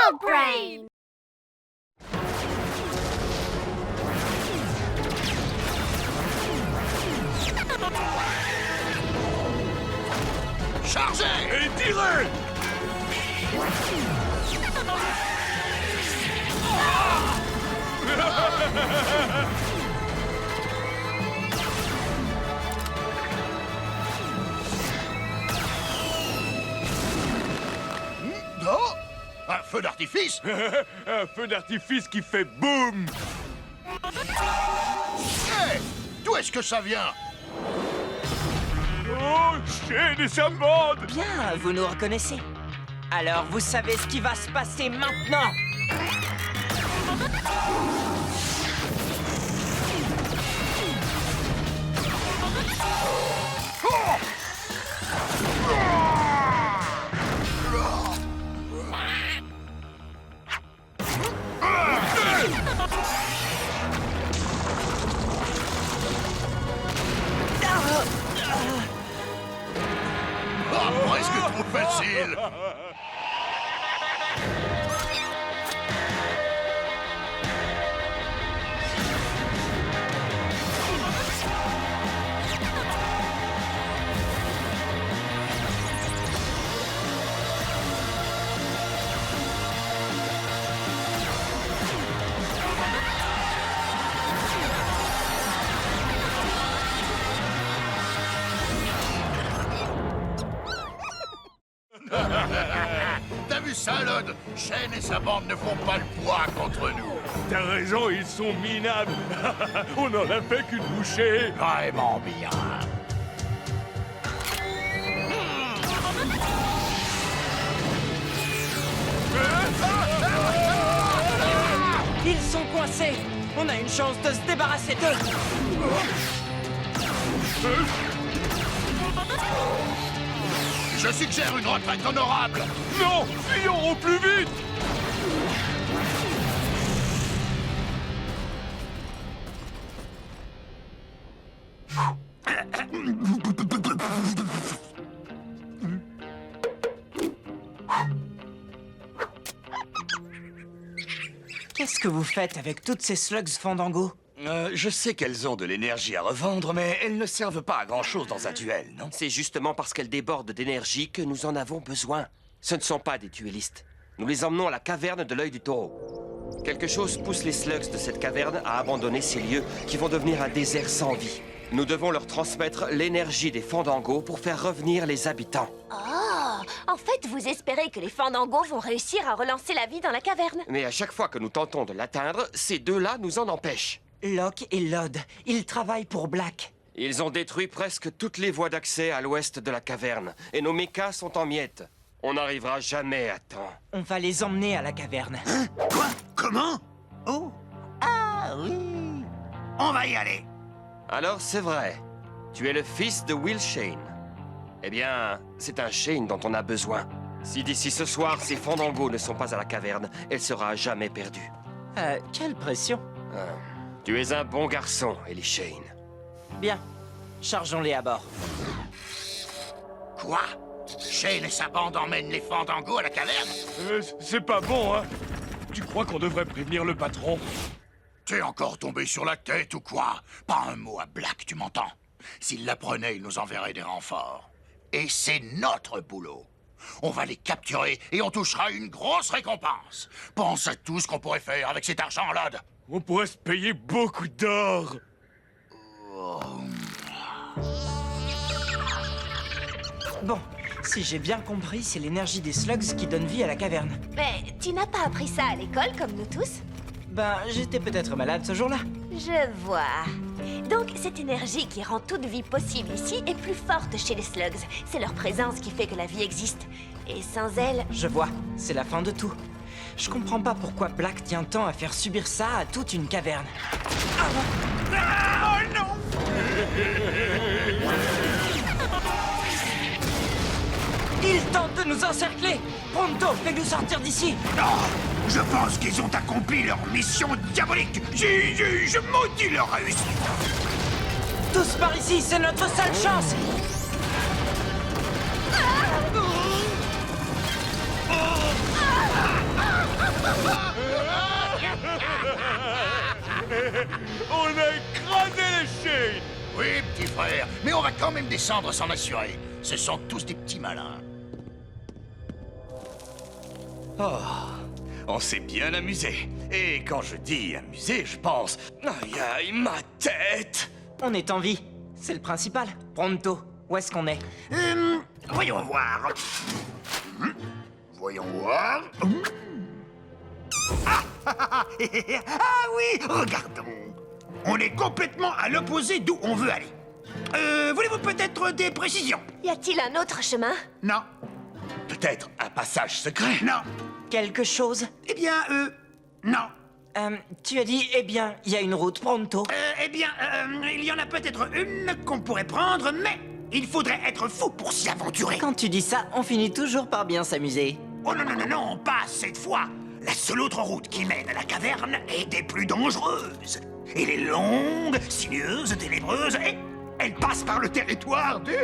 Slug Brain! Chargez! Et tirez! Oh! Un feu d'artifice? Un feu d'artifice qui fait boum! Hé! D'où est-ce que ça vient? Oh, Shane et sa bande! Bien, vous nous reconnaissez. Alors, vous savez ce qui va se passer maintenant. Ah, presque trop facile! T'as vu ça, Lod? Shane et sa bande ne font pas le poids contre nous. T'as raison, ils sont minables! On en a fait qu'une bouchée! Vraiment bien. Ils sont coincés. On a une chance de se débarrasser d'eux. Je suggère une retraite honorable. Non! Fuyons au plus vite! Qu'est-ce que vous faites avec toutes ces slugs Fandango? Je sais qu'elles ont de l'énergie à revendre, mais elles ne servent pas à grand-chose dans un duel, non? C'est justement parce qu'elles débordent d'énergie que nous en avons besoin. Ce ne sont pas des duellistes. Nous les emmenons à la caverne de l'œil du taureau. Quelque chose pousse les slugs de cette caverne à abandonner ces lieux qui vont devenir un désert sans vie. Nous devons leur transmettre l'énergie des Fandangos pour faire revenir les habitants. Oh! En fait, vous espérez que les Fandangos vont réussir à relancer la vie dans la caverne? Mais à chaque fois que nous tentons de l'atteindre, ces deux-là nous en empêchent. Locke et Lod, ils travaillent pour Black. Ils ont détruit presque toutes les voies d'accès à l'ouest de la caverne, et nos mechas sont en miettes. On n'arrivera jamais à temps. On va les emmener à la caverne. Quoi? Comment? Oh! Ah oui! On va y aller! Alors c'est vrai, tu es le fils de Will Shane. Eh bien, c'est un Shane dont on a besoin. Si d'ici ce soir, ces Fandangos ne sont pas à la caverne, elle sera à jamais perdue. Quelle pression. Tu es un bon garçon, Ellie Shane. Bien, chargeons-les à bord. Quoi? Shane et sa bande emmènent les Fandangos à la caverne? C'est pas bon, hein? Tu crois qu'on devrait prévenir le patron? T'es encore tombé sur la tête ou quoi? Pas un mot à Black, tu m'entends? S'il l'apprenait, il nous enverrait des renforts. Et c'est notre boulot. On va les capturer et on touchera une grosse récompense. Pense à tout ce qu'on pourrait faire avec cet argent, Lod. On pourrait se payer beaucoup d'or! Bon, si j'ai bien compris, c'est l'énergie des slugs qui donne vie à la caverne. Mais tu n'as pas appris ça à l'école, comme nous tous? Ben, j'étais peut-être malade ce jour-là. Je vois. Donc, cette énergie qui rend toute vie possible ici est plus forte chez les slugs. C'est leur présence qui fait que la vie existe. Et sans elle... Je vois, c'est la fin de tout. Je comprends pas pourquoi Black tient tant à faire subir ça à toute une caverne. Ils tentent de nous encercler! Pronto, fais-nous sortir d'ici! Non! Je pense qu'ils ont accompli leur mission diabolique! Je maudis leur réussite! Tous par ici, c'est notre seule chance! On a écrasé les Shades. Oui, petit frère, mais on va quand même descendre s'en assurer. Ce sont tous des petits malins. Oh, on s'est bien amusé. Et quand je dis amusé, je pense... Aïe, aïe, ma tête! On est en vie. C'est le principal. Pronto, où est-ce qu'on est? Voyons voir. Voyons voir. Ah oui, regardons. On est complètement à l'opposé d'où on veut aller. Voulez-vous peut-être des précisions? Y a-t-il un autre chemin? Non, Peut-être un passage secret? non. Quelque chose? Eh bien, non. Tu as dit, eh bien, il y a une route, Pronto. Il y en a peut-être une qu'on pourrait prendre, mais il faudrait être fou pour s'y aventurer. Quand tu dis ça, on finit toujours par bien s'amuser. Oh non, non, non, non, pas cette fois. La seule autre route qui mène à la caverne est des plus dangereuses. Elle est longue, sinueuse, ténébreuse, et elle passe par le territoire du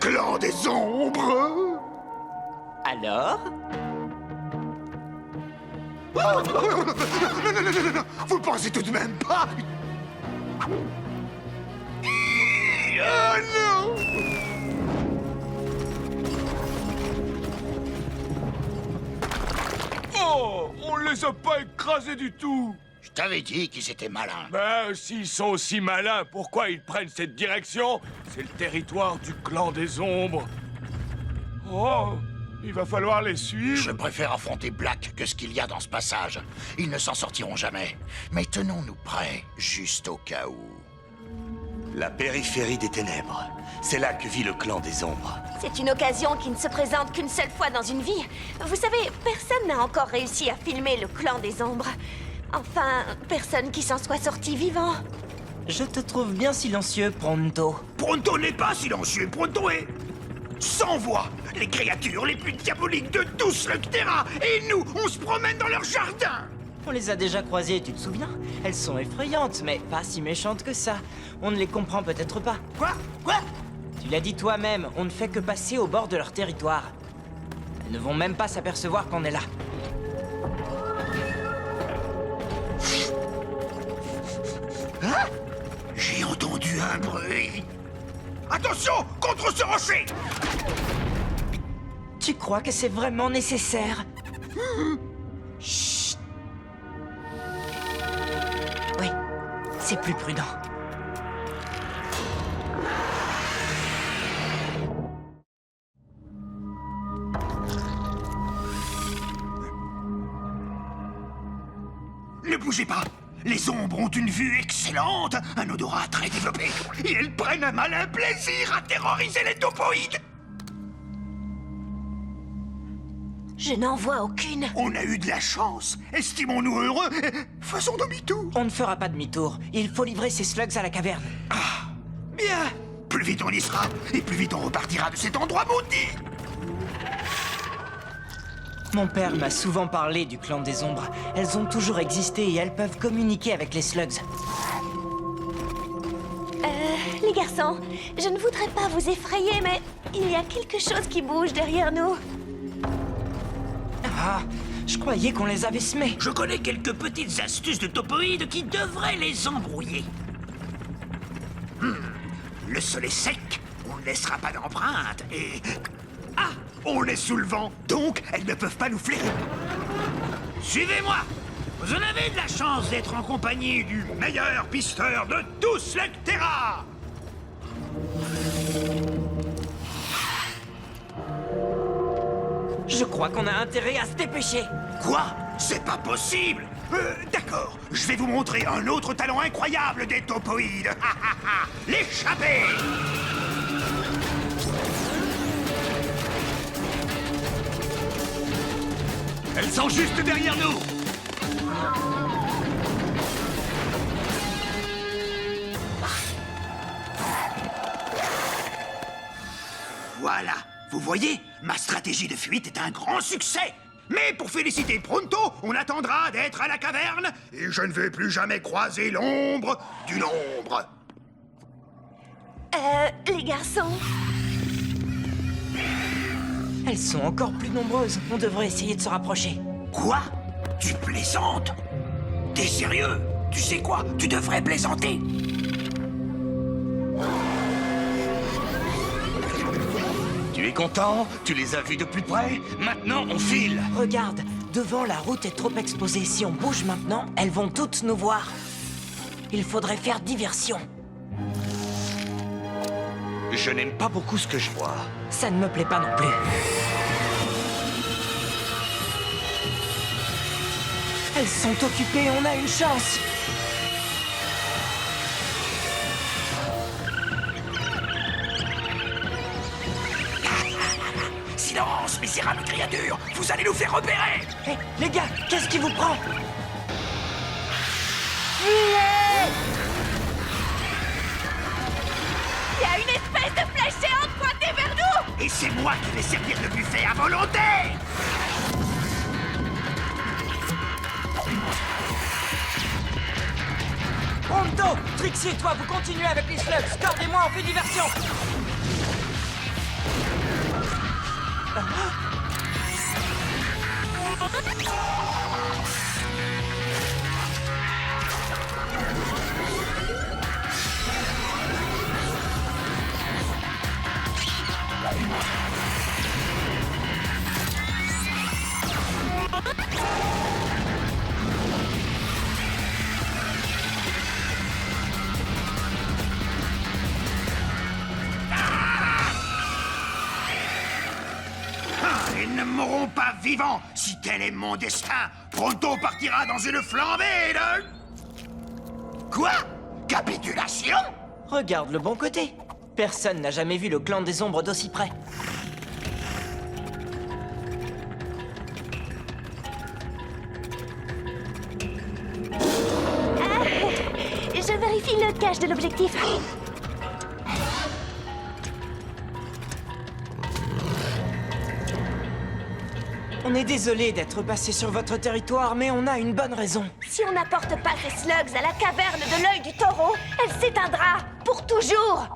clan des ombres. Alors? Oh, non, vous pensez tout de même pas? Oh non! Oh, on les a pas écrasés du tout. Je t'avais dit qu'ils étaient malins. Ben, s'ils sont aussi malins, pourquoi ils prennent cette direction? C'est le territoire du clan des ombres. Oh, il va falloir les suivre. Je préfère affronter Black que ce qu'il y a dans ce passage. Ils ne s'en sortiront jamais. Mais tenons-nous prêts, juste au cas où. La périphérie des ténèbres. C'est là que vit le clan des ombres. C'est une occasion qui ne se présente qu'une seule fois dans une vie. Vous savez, personne n'a encore réussi à filmer le clan des ombres. Enfin, personne qui s'en soit sorti vivant. Je te trouve bien silencieux, Pronto. Pronto n'est pas silencieux, Pronto est sans voix. Les créatures les plus diaboliques de tous le Terra. Et nous, on se promène dans leur jardin. On les a déjà croisées, tu te souviens? Elles sont effrayantes, mais pas si méchantes que ça. On ne les comprend peut-être pas. Quoi? Tu l'as dit toi-même, on ne fait que passer au bord de leur territoire. Elles ne vont même pas s'apercevoir qu'on est là. Hein? J'ai entendu un bruit. Attention, contre ce rocher. Tu crois que c'est vraiment nécessaire? Chut. Oui, c'est plus prudent. Ne bougez pas. Les ombres ont une vue excellente, un odorat très développé. Et elles prennent un malin plaisir à terroriser les topoïdes. Je n'en vois aucune. On a eu de la chance. Estimons-nous heureux. Faisons demi-tour. On ne fera pas demi-tour. Il faut livrer ces slugs à la caverne. Bien. Plus vite on y sera, et plus vite on repartira de cet endroit maudit. Mon père m'a souvent parlé du clan des ombres. Elles ont toujours existé et elles peuvent communiquer avec les slugs. Les garçons, je ne voudrais pas vous effrayer, mais il y a quelque chose qui bouge derrière nous. Ah, je croyais qu'on les avait semés. Je connais quelques petites astuces de topoïdes qui devraient les embrouiller. Le sol est sec, on ne laissera pas d'empreinte, et... Ah! On est sous le vent, donc elles ne peuvent pas nous flairer. Suivez-moi! Vous en avez de la chance d'être en compagnie du meilleur pisteur de tous les Terra! Je crois qu'on a intérêt à se dépêcher. Quoi? C'est pas possible! D'accord, je vais vous montrer un autre talent incroyable des topoïdes. L'échappée! Elles sont juste derrière nous! Voilà, vous voyez, ma stratégie de fuite est un grand succès. Mais pour féliciter Pronto, on attendra d'être à la caverne et je ne vais plus jamais croiser l'ombre d'une ombre. Les garçons, Elles sont encore plus nombreuses. On devrait essayer de se rapprocher. Quoi? Tu plaisantes? T'es sérieux? Tu sais quoi? Tu devrais plaisanter. Tu es content? Tu les as vus de plus près? Maintenant, on file! Regarde, devant la route est trop exposée. Si on bouge maintenant, elles vont toutes nous voir. Il faudrait faire diversion. Je n'aime pas beaucoup ce que je vois. Ça ne me plaît pas non plus. Elles sont occupées, on a une chance. Silence, misérable créature! Vous allez nous faire repérer! Hé, les gars, qu'est-ce qui vous prend? Il y a une espèce de flèche géante pointée vers nous! Et c'est moi qui vais servir de buffet à volonté! Hondo, Trixie et toi, vous continuez avec les slugs. Cord et moi, on fait diversion. Ils ne mourront pas vivants si tel est mon destin. Pronto partira dans une flambée de... Quoi? Capitulation? Regarde le bon côté. Personne n'a jamais vu le clan des ombres d'aussi près. Je vérifie le cache de l'objectif. On est désolé d'être passé sur votre territoire, mais on a une bonne raison. Si on n'apporte pas ces slugs à la caverne de l'œil du taureau, elle s'éteindra pour toujours.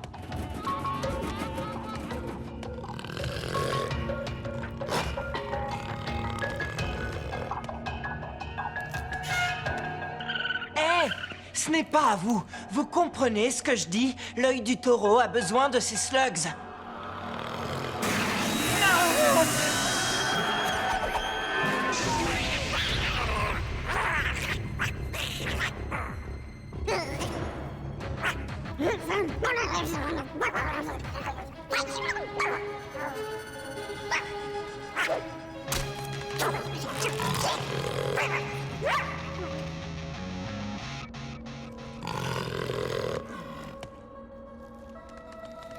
Hé, ce n'est pas à vous. Vous comprenez ce que je dis? L'œil du taureau a besoin de ces slugs.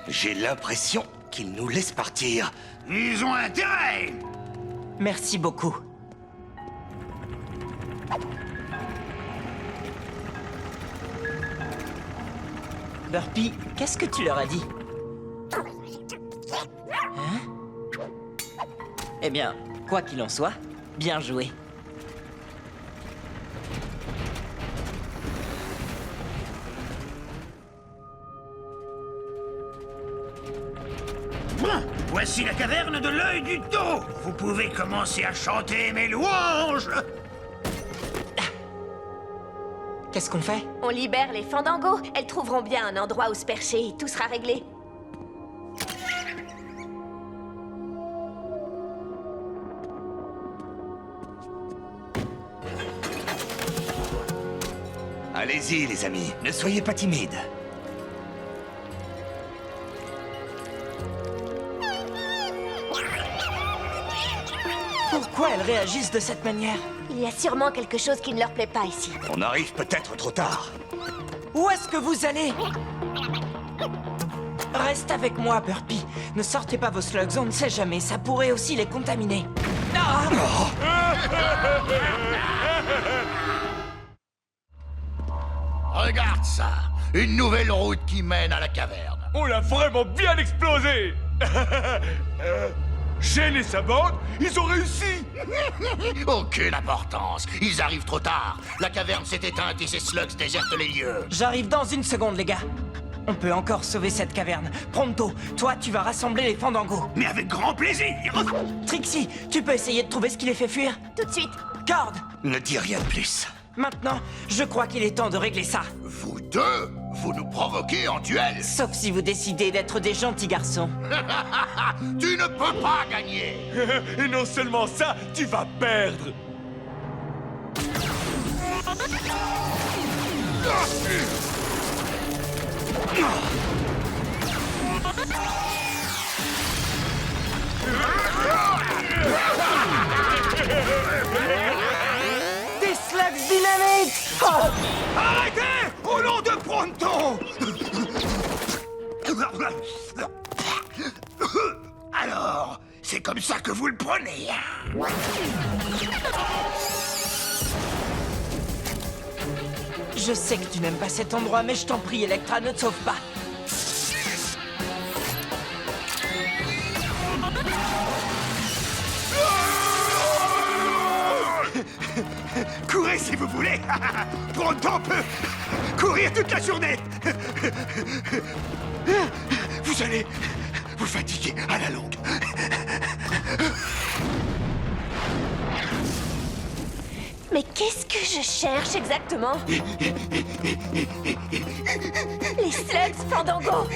J'ai l'impression qu'ils nous laissent partir. Ils ont intérêt! Merci beaucoup. Burpy, qu'est-ce que tu leur as dit? Hein? Eh bien, quoi qu'il en soit, bien joué. Bon, voici la caverne de l'œil du taureau. Vous pouvez commencer à chanter mes louanges. Qu'est-ce qu'on fait? On libère les fandangos. Elles trouveront bien un endroit où se percher et tout sera réglé. Allez-y, les amis, ne soyez pas timides. Pourquoi elles réagissent de cette manière? Il y a sûrement quelque chose qui ne leur plaît pas ici. On arrive peut-être trop tard. Où est-ce que vous allez? Reste avec moi, Burpy. Ne sortez pas vos slugs, on ne sait jamais, ça pourrait aussi les contaminer. Ah! Regarde ça! Une nouvelle route qui mène à la caverne. On l'a vraiment bien explosé. Shane et sa bande, ils ont réussi. Aucune importance. Ils arrivent trop tard. La caverne s'est éteinte et ces slugs désertent les lieux. J'arrive dans une seconde, les gars. On peut encore sauver cette caverne. Pronto, toi, tu vas rassembler les Fandangos. Mais avec grand plaisir. Trixie, tu peux essayer de trouver ce qui les fait fuir? Tout de suite. Cord, Ne dis rien de plus. maintenant, je crois qu'il est temps de régler ça. Vous deux, vous nous provoquez en duel. Sauf si vous décidez d'être des gentils garçons. Tu ne peux pas gagner. Et non seulement ça, tu vas perdre. Des slugs dynamites! Oh! Arrêtez! Au nom de Pronto! Alors, c'est comme ça que vous le prenez, hein? Je sais que tu n'aimes pas cet endroit, mais je t'en prie, Electra, ne te sauve pas. Courez si vous voulez! Pronto peut courir toute la journée! Vous allez vous fatiguer à la longue. Mais qu'est-ce que je cherche exactement? Les slugs Fandango!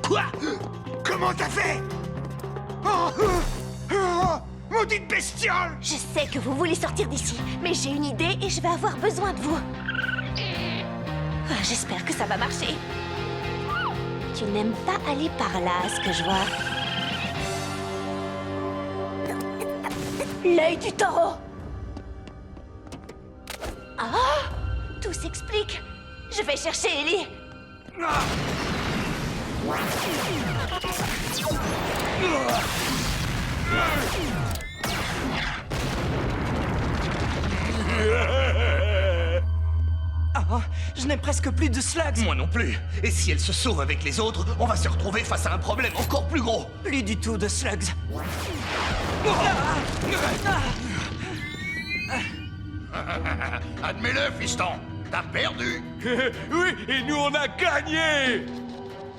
Quoi? Comment t'as fait? Maudite bestiole! Je sais que vous voulez sortir d'ici, mais j'ai une idée et je vais avoir besoin de vous. Ah, j'espère que ça va marcher. Tu n'aimes pas aller par là, à ce que je vois. L'œil du taureau! Ah! Tout s'explique. Je vais chercher Ellie. Oh, je n'ai presque plus de slugs. Moi non plus. Et si elle se sauve avec les autres, on va se retrouver face à un problème encore plus gros. Plus du tout de slugs. Admets-le, fiston. T'as perdu. Oui, et nous on a gagné.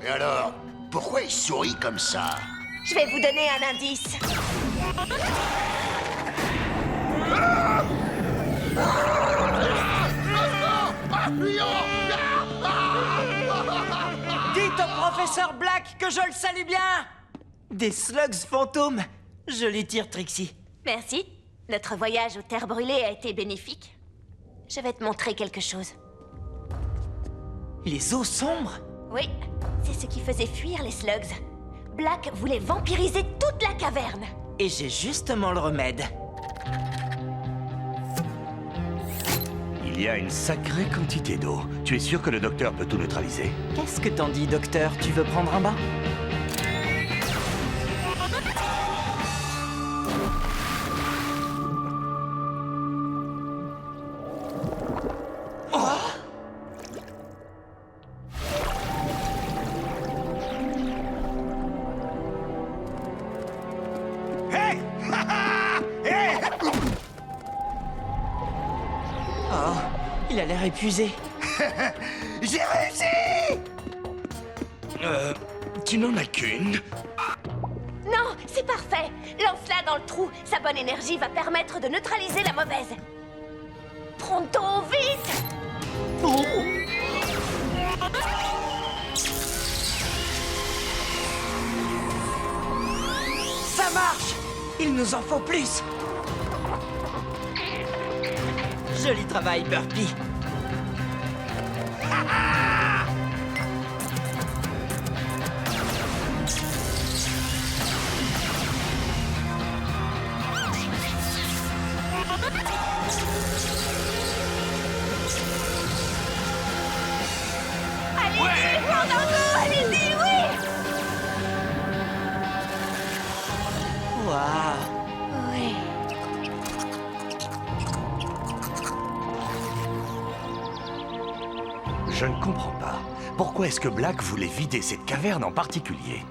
Et alors, pourquoi il sourit comme ça? Je vais vous donner un indice. Dites au professeur Black que je le salue bien. Des slugs fantômes. Je les tire, Trixie. Merci. Notre voyage aux terres brûlées a été bénéfique. Je vais te montrer quelque chose. Les eaux sombres? Oui, c'est ce qui faisait fuir les slugs. Black voulait vampiriser toute la caverne. Et j'ai justement le remède. Il y a une sacrée quantité d'eau. Tu es sûr que le docteur peut tout neutraliser? Qu'est-ce que t'en dis, docteur? Tu veux prendre un bain? Hé! Hé! Oh, il a l'air épuisé. J'ai réussi! Tu n'en as qu'une? Non, c'est parfait. Lance-la dans le trou. Sa bonne énergie va permettre de neutraliser la mauvaise. Pronto, vite! Ça marche! Il nous en faut plus! Joli travail, Burpee. Allez-y, Fandango, allez-y, oui! Waouh! Oui. Je ne comprends pas. Pourquoi est-ce que Black voulait vider cette caverne en particulier?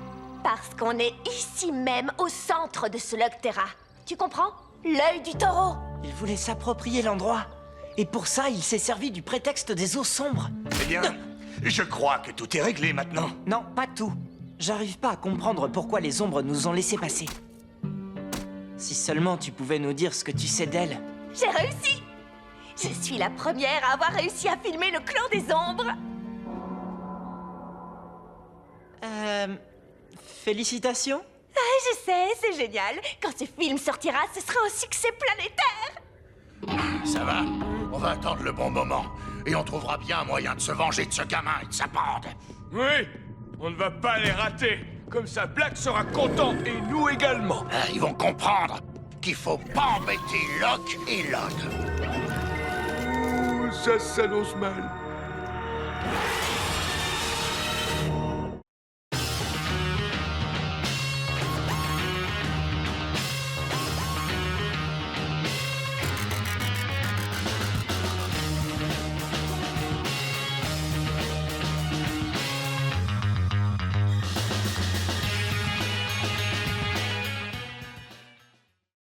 Parce qu'on est ici même, au centre de ce Slugterra. Tu comprends? L'œil du taureau. Il voulait s'approprier l'endroit. Et pour ça, il s'est servi du prétexte des eaux sombres. Eh bien, je crois que tout est réglé maintenant. Non, pas tout. J'arrive pas à comprendre pourquoi les ombres nous ont laissé passer. Si seulement tu pouvais nous dire ce que tu sais d'elles. J'ai réussi! Je suis la première à avoir réussi à filmer le clan des ombres. Félicitations. Ah, je sais, c'est génial. Quand ce film sortira, ce sera un succès planétaire. Ça va? On va attendre le bon moment. Et on trouvera bien un moyen de se venger de ce gamin et de sa bande. Oui, on ne va pas les rater. Comme ça, Black sera content et nous également. Ah, ils vont comprendre qu'il faut pas embêter Locke et Lod. Ça s'annonce mal.